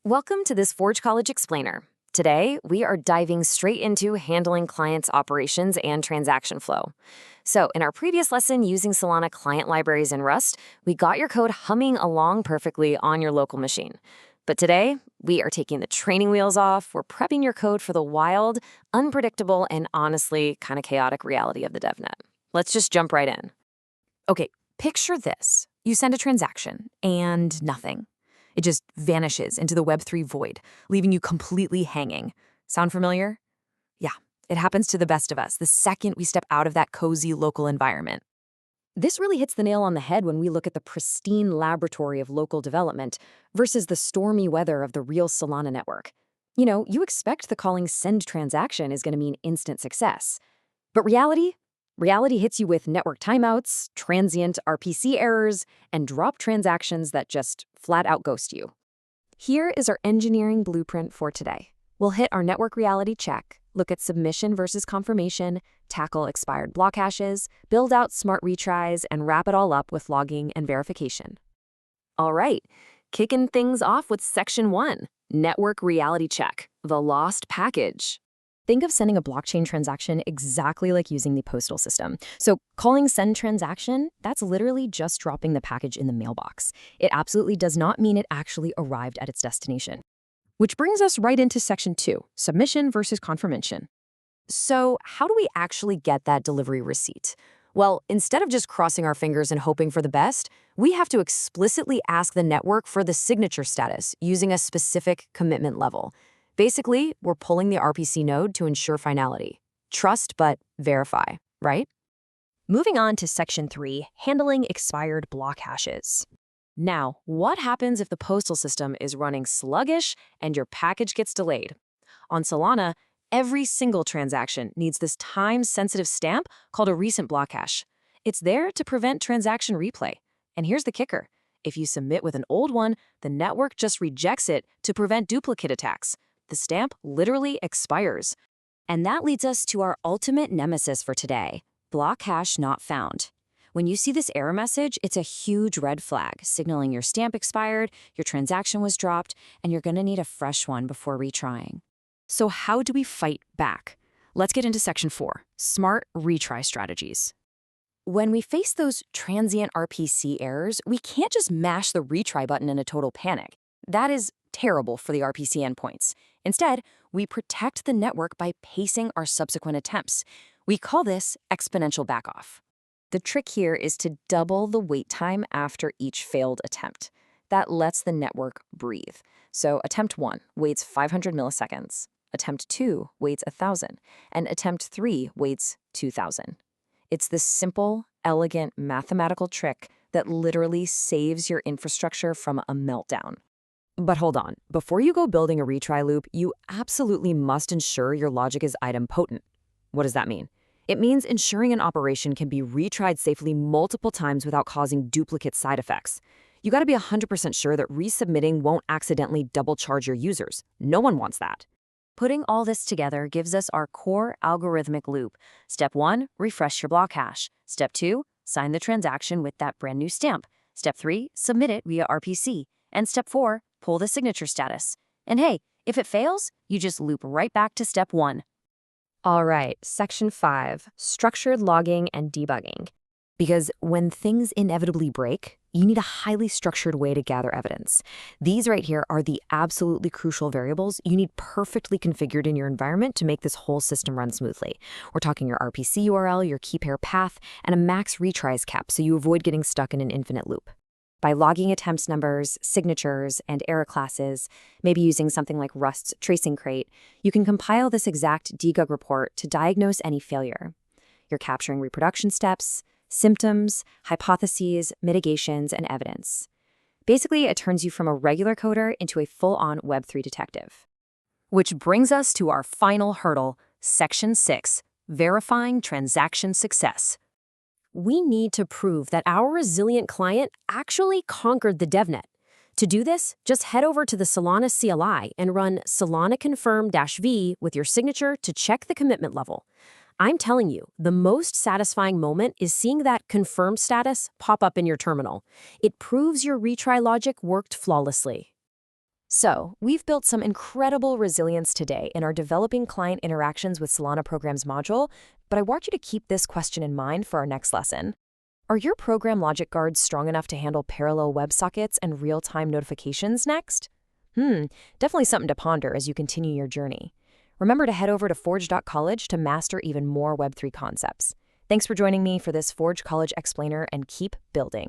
Welcome to this Forge College Explainer. Today, we are diving straight into handling clients' operations and transaction flow. So, in our previous lesson using Solana client libraries in Rust, we got your code humming along perfectly on your local machine. But today, we are taking the training wheels off. We're prepping your code for the wild, unpredictable, and honestly kind of chaotic reality of the devnet. Let's just jump right in. Okay, picture this. You send a transaction and nothing. It just vanishes into the Web3 void, leaving you completely hanging. Sound familiar? Yeah, it happens to the best of us the second we step out of that cozy local environment. This really hits the nail on the head when we look at the pristine laboratory of local development versus the stormy weather of the real Solana network. You expect the calling send transaction is going to mean instant success. But reality hits you with network timeouts, transient RPC errors, and drop transactions that just flat out ghost you. Here is our engineering blueprint for today. We'll hit our network reality check, look at submission versus confirmation, tackle expired block hashes, build out smart retries, and wrap it all up with logging and verification. All right, kicking things off with Section 1, Network Reality Check, the lost package. Think of sending a blockchain transaction exactly like using the postal system. So calling send transaction, that's literally just dropping the package in the mailbox. It absolutely does not mean it actually arrived at its destination. Which brings us right into Section 2, submission versus confirmation. So how do we actually get that delivery receipt? Well, instead of just crossing our fingers and hoping for the best, we have to explicitly ask the network for the signature status using a specific commitment level. Basically, we're pulling the RPC node to ensure finality. Trust, but verify, right? Moving on to Section 3, handling expired block hashes. Now, what happens if the postal system is running sluggish and your package gets delayed? On Solana, every single transaction needs this time-sensitive stamp called a recent block hash. It's there to prevent transaction replay. And here's the kicker. If you submit with an old one, the network just rejects it to prevent duplicate attacks. The stamp literally expires. And that leads us to our ultimate nemesis for today, BlockHashNotFound. When you see this error message, it's a huge red flag, signaling your stamp expired, your transaction was dropped, and you're going to need a fresh one before retrying. So how do we fight back? Let's get into Section 4, smart retry strategies. When we face those transient RPC errors, we can't just mash the retry button in a total panic. That is terrible for the RPC endpoints. Instead, we protect the network by pacing our subsequent attempts. We call this exponential backoff. The trick here is to double the wait time after each failed attempt. That lets the network breathe. So attempt 1 waits 500 milliseconds, attempt 2 waits 1,000, and attempt 3 waits 2,000. It's this simple, elegant mathematical trick that literally saves your infrastructure from a meltdown. But hold on, before you go building a retry loop, you absolutely must ensure your logic is idempotent. What does that mean? It means ensuring an operation can be retried safely multiple times without causing duplicate side effects. You gotta be 100% sure that resubmitting won't accidentally double charge your users. No one wants that. Putting all this together gives us our core algorithmic loop. Step 1, refresh your block hash. Step 2, sign the transaction with that brand new stamp. Step 3, submit it via RPC. And Step 4, pull the signature status. And hey, if it fails, you just loop right back to Step 1. All right, Section 5, structured logging and debugging. Because when things inevitably break, you need a highly structured way to gather evidence. These right here are the absolutely crucial variables you need perfectly configured in your environment to make this whole system run smoothly. We're talking your RPC URL, your key pair path, and a max retries cap so you avoid getting stuck in an infinite loop. By logging attempts numbers, signatures, and error classes, maybe using something like Rust's tracing crate, you can compile this exact debug report to diagnose any failure. You're capturing reproduction steps, symptoms, hypotheses, mitigations, and evidence. Basically, it turns you from a regular coder into a full-on Web3 detective. Which brings us to our final hurdle, Section 6, verifying transaction success. We need to prove that our resilient client actually conquered the devnet. To do this, just head over to the Solana CLI and run Solana confirm-v with your signature to check the commitment level. I'm telling you, the most satisfying moment is seeing that confirm status pop up in your terminal. It proves your retry logic worked flawlessly. So, we've built some incredible resilience today in our developing client interactions with Solana Programs module, but I want you to keep this question in mind for our next lesson. Are your program logic guards strong enough to handle parallel WebSockets and real-time notifications next? Definitely something to ponder as you continue your journey. Remember to head over to forge.college to master even more Web3 concepts. Thanks for joining me for this Forge College Explainer, and keep building.